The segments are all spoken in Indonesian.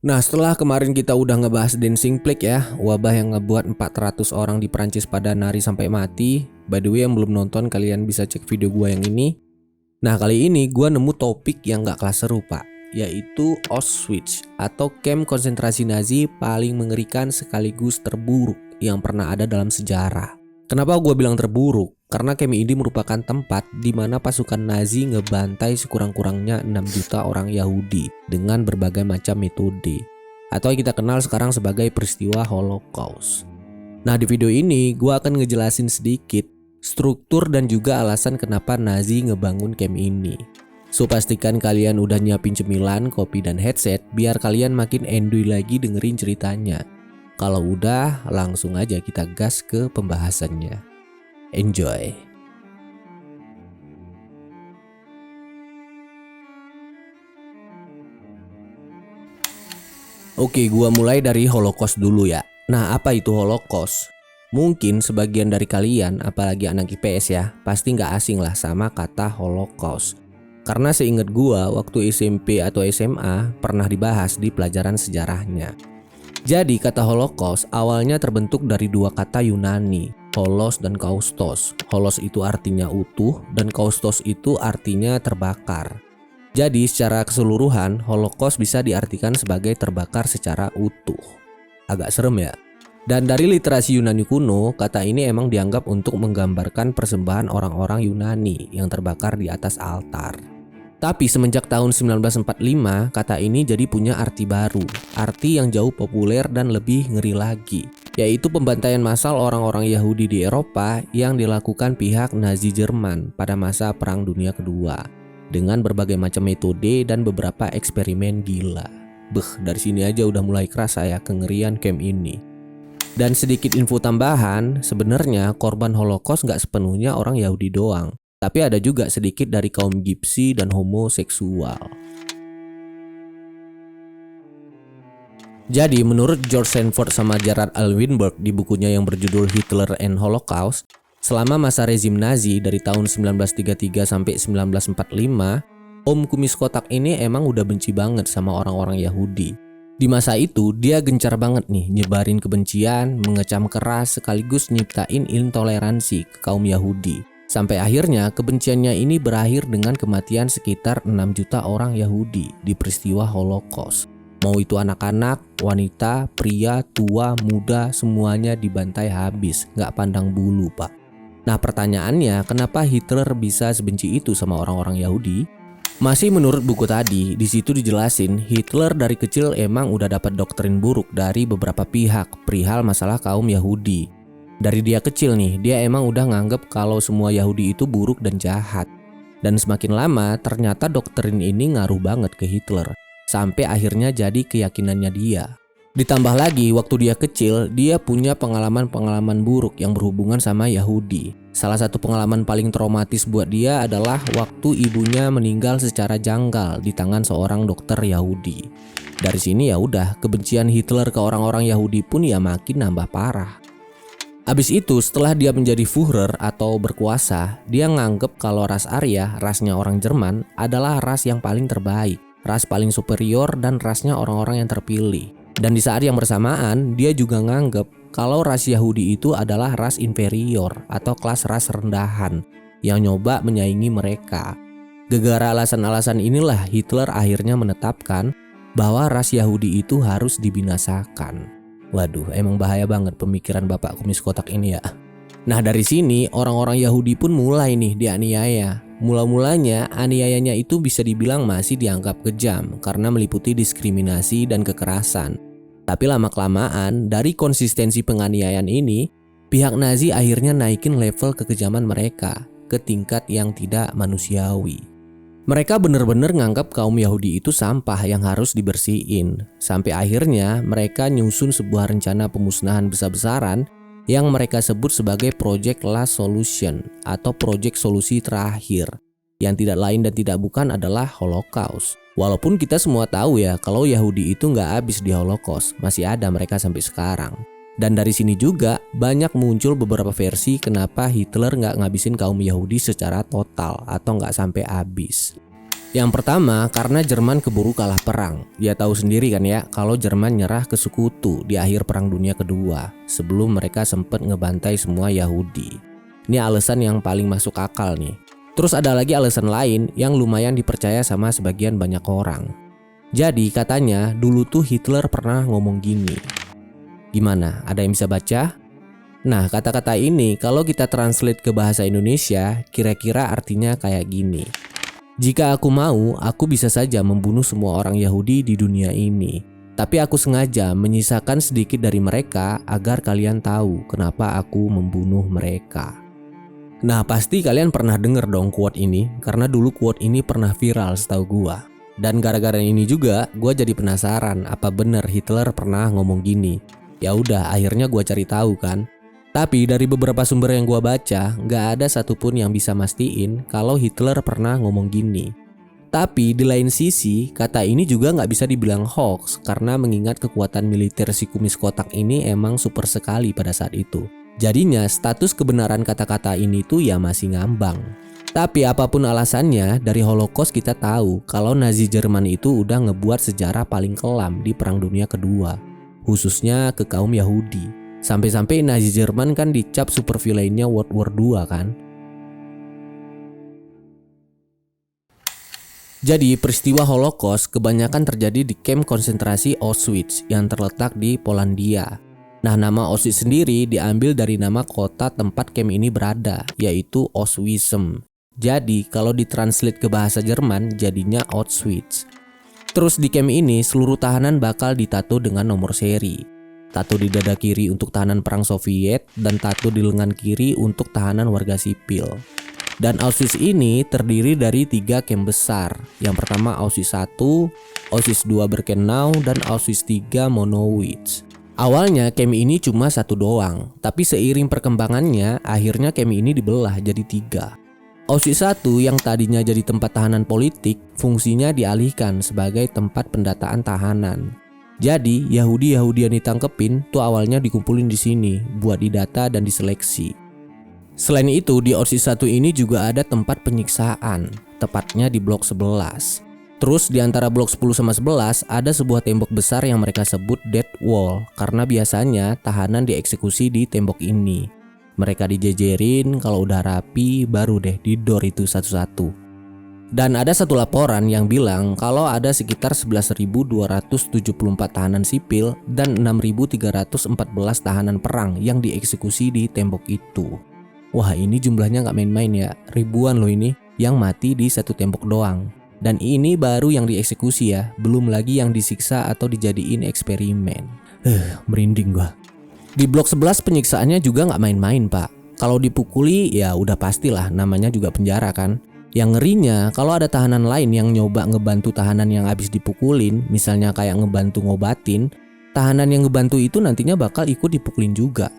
Nah, setelah kemarin kita udah ngebahas Dancing Plague ya, wabah yang ngebuat 400 orang di Prancis pada nari sampai mati. By the way, yang belum nonton kalian bisa cek video gua yang ini. Nah, kali ini gua nemu topik yang gak kalah seru pak, yaitu Auschwitz atau kamp konsentrasi Nazi paling mengerikan sekaligus terburuk yang pernah ada dalam sejarah. Kenapa gua bilang terburuk? Karena kamp ini merupakan tempat di mana pasukan Nazi ngebantai sekurang-kurangnya 6 juta orang Yahudi dengan berbagai macam metode, atau yang kita kenal sekarang sebagai peristiwa Holocaust. Nah, di video ini gua akan ngejelasin sedikit struktur dan juga alasan kenapa Nazi ngebangun kamp ini. So pastikan kalian udah nyiapin cemilan, kopi dan headset biar kalian makin enjoy lagi dengerin ceritanya. Kalau udah, langsung aja kita gas ke pembahasannya. Enjoy. Oke, gua mulai dari Holocaust dulu ya. Nah, apa itu Holocaust? Mungkin sebagian dari kalian, apalagi anak IPS ya, pasti nggak asing lah sama kata Holocaust. Karena seingat gua, waktu SMP atau SMA pernah dibahas di pelajaran sejarahnya. Jadi kata Holocaust awalnya terbentuk dari dua kata Yunani, holos dan kaustos. Holos itu artinya utuh dan kaustos itu artinya terbakar. Jadi secara keseluruhan Holocaust bisa diartikan sebagai terbakar secara utuh. Agak serem ya. Dan dari literasi Yunani kuno, kata ini emang dianggap untuk menggambarkan persembahan orang-orang Yunani yang terbakar di atas altar. Tapi semenjak tahun 1945, kata ini jadi punya arti baru, arti yang jauh populer dan lebih ngeri lagi, yaitu pembantaian massal orang-orang Yahudi di Eropa yang dilakukan pihak Nazi Jerman pada masa Perang Dunia Kedua dengan berbagai macam metode dan beberapa eksperimen gila. Dari sini aja udah mulai kerasa ya kengerian camp ini. Dan sedikit info tambahan, sebenarnya korban Holocaust nggak sepenuhnya orang Yahudi doang. Tapi ada juga sedikit dari kaum Gypsy dan homoseksual. Jadi menurut George Sanford sama Gerard L. Weinberg di bukunya yang berjudul Hitler and Holocaust, selama masa rezim Nazi dari tahun 1933 sampai 1945, Om Kumis Kotak ini emang udah benci banget sama orang-orang Yahudi. Di masa itu dia gencar banget nih nyebarin kebencian, mengecam keras sekaligus nyiptain intoleransi ke kaum Yahudi. Sampai akhirnya kebenciannya ini berakhir dengan kematian sekitar 6 juta orang Yahudi di peristiwa Holocaust. Mau itu anak-anak, wanita, pria, tua, muda, semuanya dibantai habis, gak pandang bulu pak. Nah pertanyaannya, kenapa Hitler bisa sebenci itu sama orang-orang Yahudi? Masih menurut buku tadi, di situ dijelasin Hitler dari kecil emang udah dapat doktrin buruk dari beberapa pihak perihal masalah kaum Yahudi. Dari dia kecil nih, dia emang udah nganggep kalau semua Yahudi itu buruk dan jahat. Dan semakin lama, ternyata doktrin ini ngaruh banget ke Hitler. Sampai akhirnya jadi keyakinannya dia. Ditambah lagi, waktu dia kecil, dia punya pengalaman-pengalaman buruk yang berhubungan sama Yahudi. Salah satu pengalaman paling traumatis buat dia adalah waktu ibunya meninggal secara janggal di tangan seorang dokter Yahudi. Dari sini ya udah, kebencian Hitler ke orang-orang Yahudi pun ya makin nambah parah. Abis itu setelah dia menjadi Führer atau berkuasa, dia nganggep kalau ras Arya, rasnya orang Jerman, adalah ras yang paling terbaik, ras paling superior dan rasnya orang-orang yang terpilih. Dan di saat yang bersamaan, dia juga nganggep kalau ras Yahudi itu adalah ras inferior atau kelas ras rendahan yang nyoba menyaingi mereka. Gegara alasan-alasan inilah Hitler akhirnya menetapkan bahwa ras Yahudi itu harus dibinasakan. Waduh, emang bahaya banget pemikiran Bapak Kumis Kotak ini ya. Nah dari sini orang-orang Yahudi pun mulai nih dianiaya. Mula-mulanya aniayanya itu bisa dibilang masih dianggap kejam karena meliputi diskriminasi dan kekerasan. Tapi lama-kelamaan dari konsistensi penganiayaan ini, pihak Nazi akhirnya naikin level kekejaman mereka ke tingkat yang tidak manusiawi. Mereka benar-benar nganggap kaum Yahudi itu sampah yang harus dibersihin. Sampai akhirnya mereka nyusun sebuah rencana pemusnahan besar-besaran yang mereka sebut sebagai Project Last Solution atau Project Solusi Terakhir. Yang tidak lain dan tidak bukan adalah Holocaust. Walaupun kita semua tahu ya kalau Yahudi itu nggak habis di Holocaust, masih ada mereka sampai sekarang. Dan dari sini juga banyak muncul beberapa versi kenapa Hitler nggak ngabisin kaum Yahudi secara total atau nggak sampai habis. Yang pertama, karena Jerman keburu kalah perang. Ya tahu sendiri kan ya, kalau Jerman nyerah ke sekutu di akhir Perang Dunia Kedua, sebelum mereka sempat ngebantai semua Yahudi. Ini alasan yang paling masuk akal nih. Terus ada lagi alasan lain yang lumayan dipercaya sama sebagian banyak orang. Jadi katanya dulu tuh Hitler pernah ngomong gini. Gimana? Ada yang bisa baca? Nah, kata-kata ini kalau kita translate ke bahasa Indonesia, kira-kira artinya kayak gini. Jika aku mau, aku bisa saja membunuh semua orang Yahudi di dunia ini. Tapi aku sengaja menyisakan sedikit dari mereka agar kalian tahu kenapa aku membunuh mereka. Nah, pasti kalian pernah denger dong quote ini, karena dulu quote ini pernah viral setahu gua. Dan gara-gara ini juga, gua jadi penasaran apa bener Hitler pernah ngomong gini. Ya udah, akhirnya gua cari tahu kan. Tapi dari beberapa sumber yang gua baca, nggak ada satupun yang bisa mastiin kalau Hitler pernah ngomong gini. Tapi di lain sisi, kata ini juga nggak bisa dibilang hoax karena mengingat kekuatan militer si kumis kotak ini emang super sekali pada saat itu. Jadinya status kebenaran kata-kata ini tuh ya masih ngambang. Tapi apapun alasannya, dari Holocaust kita tahu kalau Nazi Jerman itu udah ngebuat sejarah paling kelam di Perang Dunia Kedua, khususnya ke kaum Yahudi. Sampai-sampai Nazi Jerman kan dicap supervillainnya World War II kan. Jadi peristiwa Holocaust kebanyakan terjadi di kamp konsentrasi Auschwitz yang terletak di Polandia. Nah, nama Auschwitz sendiri diambil dari nama kota tempat kamp ini berada, yaitu Auschwitzen. Jadi kalau ditranslate ke bahasa Jerman jadinya Auschwitz. Terus di kamp ini seluruh tahanan bakal ditato dengan nomor seri. Tato di dada kiri untuk tahanan perang Soviet dan tato di lengan kiri untuk tahanan warga sipil. Dan Auschwitz ini terdiri dari 3 kamp besar. Yang pertama Auschwitz 1, Auschwitz 2 Birkenau, dan Auschwitz 3 Monowitz. Awalnya kamp ini cuma 1 doang, tapi seiring perkembangannya akhirnya kamp ini dibelah jadi 3. Auschwitz 1 yang tadinya jadi tempat tahanan politik, fungsinya dialihkan sebagai tempat pendataan tahanan. Jadi Yahudi yang ditangkepin tuh awalnya dikumpulin di sini buat didata dan diseleksi. Selain itu di Auschwitz 1 ini juga ada tempat penyiksaan, tepatnya di blok 11. Terus di antara blok 10 sama 11 ada sebuah tembok besar yang mereka sebut Death Wall karena biasanya tahanan dieksekusi di tembok ini. Mereka dijejerin, kalau udah rapi baru deh didor itu satu-satu. Dan ada satu laporan yang bilang kalau ada sekitar 11.274 tahanan sipil dan 6.314 tahanan perang yang dieksekusi di tembok itu. Wah, ini jumlahnya nggak main-main ya, ribuan loh ini yang mati di satu tembok doang. Dan ini baru yang dieksekusi ya, belum lagi yang disiksa atau dijadiin eksperimen. Merinding gua. Di blok 11 penyiksaannya juga nggak main-main pak. Kalau dipukuli ya udah pastilah namanya juga penjara kan. Yang ngerinya kalau ada tahanan lain yang nyoba ngebantu tahanan yang habis dipukulin, misalnya kayak ngebantu ngobatin, tahanan yang ngebantu itu nantinya bakal ikut dipukulin juga.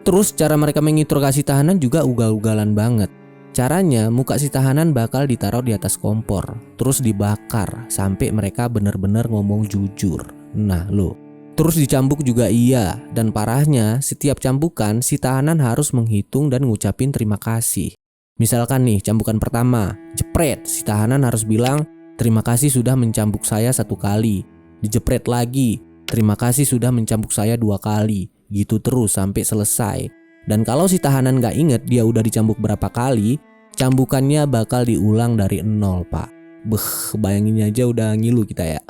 Terus cara mereka menginterogasi tahanan juga ugal-ugalan banget. Caranya muka si tahanan bakal ditaruh di atas kompor, terus dibakar sampai mereka bener-bener ngomong jujur. Nah lo, terus dicambuk juga iya, dan parahnya setiap cambukan si tahanan harus menghitung dan ngucapin terima kasih. Misalkan nih cambukan pertama, jepret, si tahanan harus bilang terima kasih sudah mencambuk saya 1 kali. Dijepret lagi, terima kasih sudah mencambuk saya 2 kali. Gitu terus sampai selesai. Dan kalau si tahanan gak inget dia udah dicambuk berapa kali, cambukannya bakal diulang dari 0 pak. Bayangin aja udah ngilu kita ya.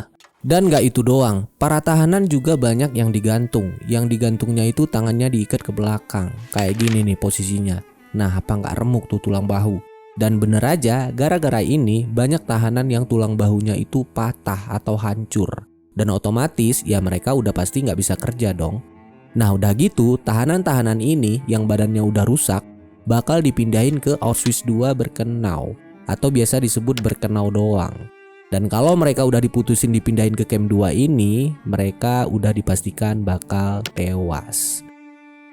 Dan gak itu doang, para tahanan juga banyak yang digantung. Yang digantungnya itu tangannya diikat ke belakang, kayak gini nih posisinya. Nah, apa nggak remuk tuh tulang bahu? Dan bener aja, gara-gara ini banyak tahanan yang tulang bahunya itu patah atau hancur. Dan otomatis ya mereka udah pasti nggak bisa kerja dong. Nah udah gitu, tahanan-tahanan ini yang badannya udah rusak bakal dipindahin ke Auschwitz 2 Birkenau atau biasa disebut Birkenau doang. Dan kalau mereka udah diputusin dipindahin ke camp 2 ini, mereka udah dipastikan bakal tewas.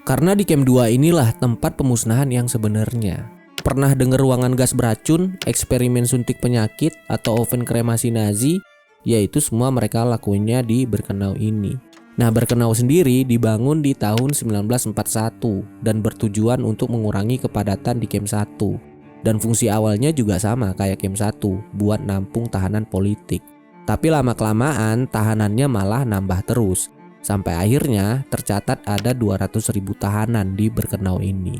Karena di camp 2 inilah tempat pemusnahan yang sebenarnya. Pernah denger ruangan gas beracun, eksperimen suntik penyakit, atau oven kremasi Nazi? Yaitu semua mereka lakuinnya di Birkenau ini. Nah, Birkenau sendiri dibangun di tahun 1941 dan bertujuan untuk mengurangi kepadatan di camp 1. Dan fungsi awalnya juga sama kayak Camp 1, buat nampung tahanan politik. Tapi lama-kelamaan tahanannya malah nambah terus. Sampai akhirnya tercatat ada 200.000 tahanan di Birkenau ini.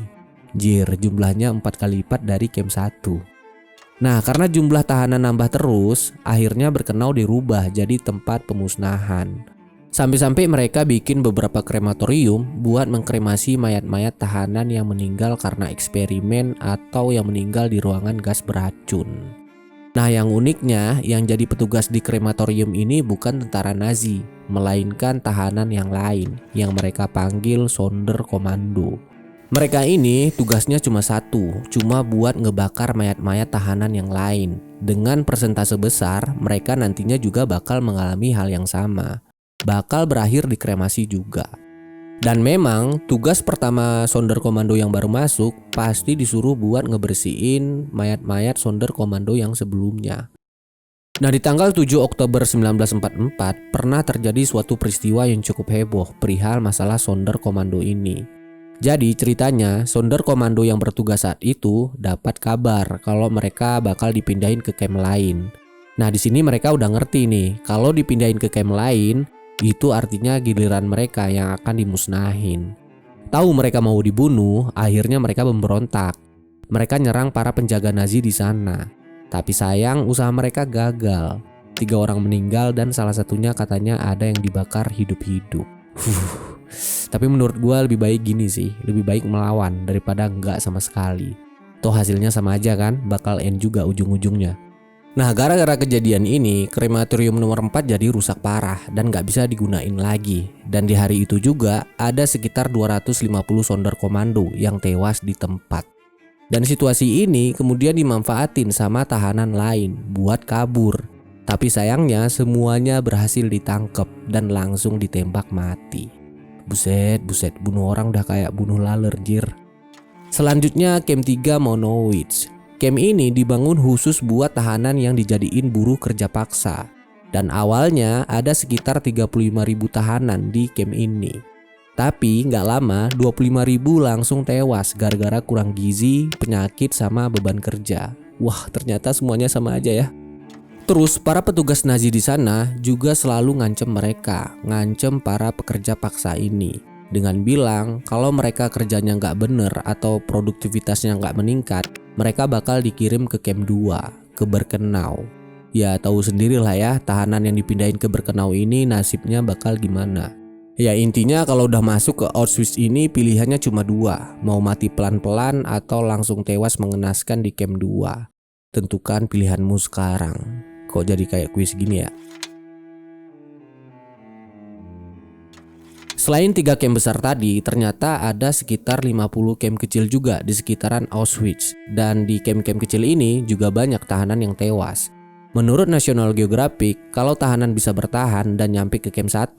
Jir, jumlahnya 4 kali lipat dari Camp 1. Nah, karena jumlah tahanan nambah terus, akhirnya Birkenau dirubah jadi tempat pemusnahan. Sampai-sampai mereka bikin beberapa krematorium buat mengkremasi mayat-mayat tahanan yang meninggal karena eksperimen atau yang meninggal di ruangan gas beracun. Nah, yang uniknya, yang jadi petugas di krematorium ini bukan tentara Nazi, melainkan tahanan yang lain yang mereka panggil Sonderkommando. Mereka ini tugasnya cuma satu, cuma buat ngebakar mayat-mayat tahanan yang lain. Dengan persentase besar, mereka nantinya juga bakal mengalami hal yang sama. Bakal berakhir di kremasi juga. Dan memang tugas pertama Sonderkommando yang baru masuk pasti disuruh buat ngebersihin mayat-mayat Sonderkommando yang sebelumnya. Nah, di tanggal 7 Oktober 1944 pernah terjadi suatu peristiwa yang cukup heboh perihal masalah Sonderkommando ini. Jadi ceritanya Sonderkommando yang bertugas saat itu dapat kabar kalau mereka bakal dipindahin ke camp lain. Nah, di sini mereka udah ngerti nih, kalau dipindahin ke camp lain itu artinya giliran mereka yang akan dimusnahin. Tahu mereka mau dibunuh, akhirnya mereka memberontak. Mereka nyerang para penjaga Nazi di sana. Tapi sayang usaha mereka gagal. 3 orang meninggal dan salah satunya katanya ada yang dibakar hidup-hidup. Tapi menurut gue lebih baik gini sih, lebih baik melawan daripada enggak sama sekali. Toh hasilnya sama aja kan, bakal end juga ujung-ujungnya. Nah, gara-gara kejadian ini, krematorium nomor 4 jadi rusak parah dan gak bisa digunain lagi. Dan di hari itu juga ada sekitar 250 Sonderkommando yang tewas di tempat. Dan situasi ini kemudian dimanfaatin sama tahanan lain buat kabur. Tapi sayangnya semuanya berhasil ditangkap dan langsung ditembak mati. Buset, bunuh orang udah kayak bunuh laler, jir. Selanjutnya Camp 3 Monowitz. Camp ini dibangun khusus buat tahanan yang dijadiin buruh kerja paksa. Dan awalnya ada sekitar 35.000 tahanan di camp ini. Tapi nggak lama 25.000 langsung tewas gara-gara kurang gizi, penyakit, sama beban kerja. Wah, ternyata semuanya sama aja ya. Terus para petugas Nazi di sana juga selalu ngancem mereka, ngancem para pekerja paksa ini. Dengan bilang kalau mereka kerjanya nggak bener atau produktivitasnya nggak meningkat, mereka bakal dikirim ke Camp 2, ke Birkenau. Ya tahu sendirilah ya, tahanan yang dipindahin ke Birkenau ini nasibnya bakal gimana. Ya intinya kalau udah masuk ke Auschwitz ini pilihannya cuma 2, mau mati pelan-pelan atau langsung tewas mengenaskan di Camp 2. Tentukan pilihanmu sekarang. Kok jadi kayak kuis gini ya? Selain 3 camp besar tadi, ternyata ada sekitar 50 camp kecil juga di sekitaran Auschwitz. Dan di camp-camp kecil ini juga banyak tahanan yang tewas. Menurut National Geographic, kalau tahanan bisa bertahan dan nyampe ke camp 1,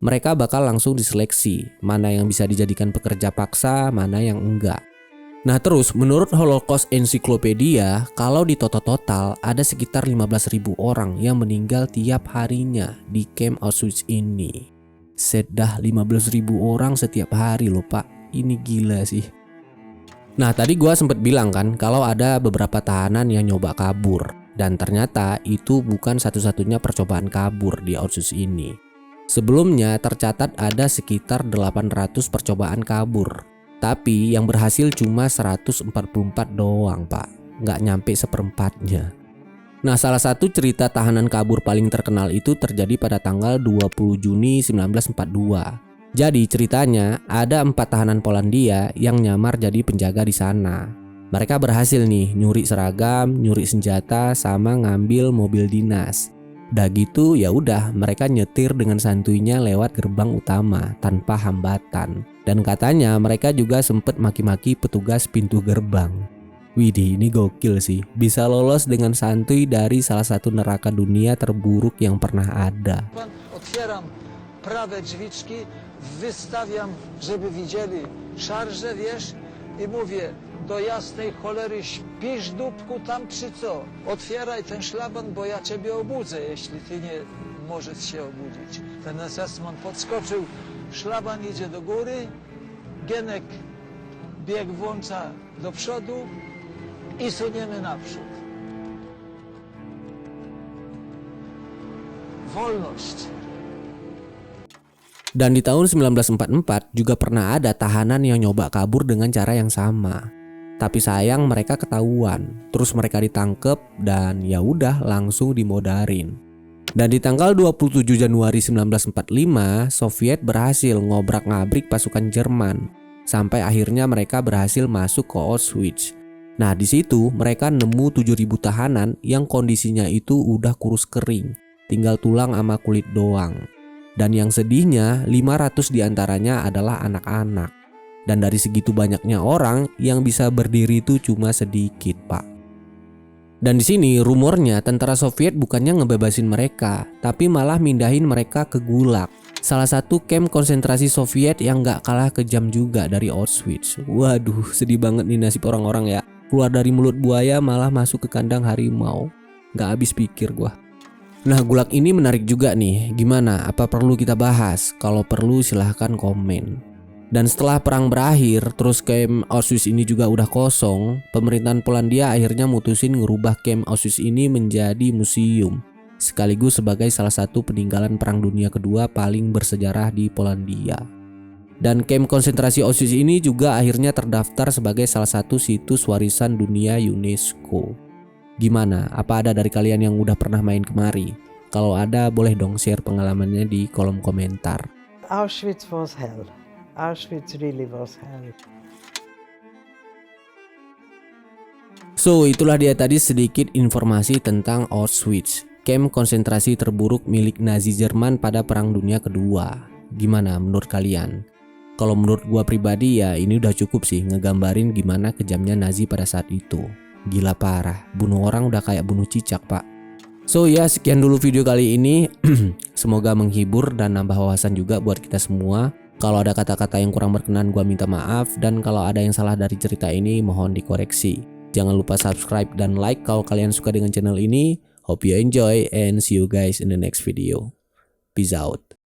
mereka bakal langsung diseleksi, mana yang bisa dijadikan pekerja paksa, mana yang enggak. Nah terus, menurut Holocaust Encyclopedia, kalau di total ada sekitar 15.000 orang yang meninggal tiap harinya di camp Auschwitz ini. Sedah 15.000 orang setiap hari loh pak, ini gila sih. Nah tadi gua sempet bilang kan kalau ada beberapa tahanan yang nyoba kabur. Dan ternyata itu bukan satu-satunya percobaan kabur di Auschwitz ini. Sebelumnya tercatat ada sekitar 800 percobaan kabur. Tapi yang berhasil cuma 144 doang pak, nggak nyampe seperempatnya. Nah salah satu cerita tahanan kabur paling terkenal itu terjadi pada tanggal 20 Juni 1942. Jadi ceritanya ada 4 tahanan Polandia yang nyamar jadi penjaga di sana. Mereka berhasil nih nyuri seragam, nyuri senjata, sama ngambil mobil dinas. Udah gitu ya udah mereka nyetir dengan santuinya lewat gerbang utama tanpa hambatan. Dan katanya mereka juga sempet maki-maki petugas pintu gerbang. Widih, ini gokil sih. Bisa lolos dengan santuy dari salah satu neraka dunia terburuk yang pernah ada. Otwieram prawe drzwiczki, wystawiam, żeby widzieli szarże, wiesz, i mówię do jasnej cholery, śpisz dupku tam czy co? Otwieraj ten szlaban, bo ja ciebie obudzę, jeśli ty nie możesz się obudzić. Ten SS-man podskoczył, szlaban idzie do góry, Gienek bieg włącza do przodu, i suniemy naprzód. Wolność. Dan di tahun 1944 juga pernah ada tahanan yang nyoba kabur dengan cara yang sama. Tapi sayang mereka ketahuan, terus mereka ditangkep dan ya udah langsung dimodarin. Dan di tanggal 27 Januari 1945, Soviet berhasil ngobrak-ngabrik pasukan Jerman sampai akhirnya mereka berhasil masuk ke Auschwitz. Nah, di situ mereka nemu 7.000 tahanan yang kondisinya itu udah kurus kering, tinggal tulang sama kulit doang. Dan yang sedihnya 500 diantaranya adalah anak-anak. Dan dari segitu banyaknya orang yang bisa berdiri itu cuma sedikit, Pak. Dan di sini rumornya tentara Soviet bukannya ngebebasin mereka, tapi malah mindahin mereka ke Gulag, salah satu kamp konsentrasi Soviet yang gak kalah kejam juga dari Auschwitz. Waduh, sedih banget nih nasib orang-orang ya. Keluar dari mulut buaya malah masuk ke kandang harimau. Gak habis pikir gua. Nah, Gulag ini menarik juga nih. Gimana? Apa perlu kita bahas? Kalau perlu silahkan komen. Dan setelah perang berakhir, terus camp Auschwitz ini juga udah kosong, pemerintahan Polandia akhirnya mutusin ngerubah camp Auschwitz ini menjadi museum, sekaligus sebagai salah satu peninggalan Perang Dunia Kedua paling bersejarah di Polandia. Dan camp konsentrasi Auschwitz ini juga akhirnya terdaftar sebagai salah satu situs warisan dunia UNESCO. Gimana? Apa ada dari kalian yang udah pernah main kemari? Kalau ada, boleh dong share pengalamannya di kolom komentar. Auschwitz was hell. Auschwitz really was hell. So, itulah dia tadi sedikit informasi tentang Auschwitz, kamp konsentrasi terburuk milik Nazi Jerman pada Perang Dunia Kedua. Gimana menurut kalian? Kalau menurut gua pribadi ya ini udah cukup sih ngegambarin gimana kejamnya Nazi pada saat itu. Gila parah, bunuh orang udah kayak bunuh cicak, Pak. So ya, sekian dulu video kali ini. Semoga menghibur dan nambah wawasan juga buat kita semua. Kalau ada kata-kata yang kurang berkenan gua minta maaf, dan kalau ada yang salah dari cerita ini mohon dikoreksi. Jangan lupa subscribe dan like kalau kalian suka dengan channel ini. Hope you enjoy and see you guys in the next video. Peace out.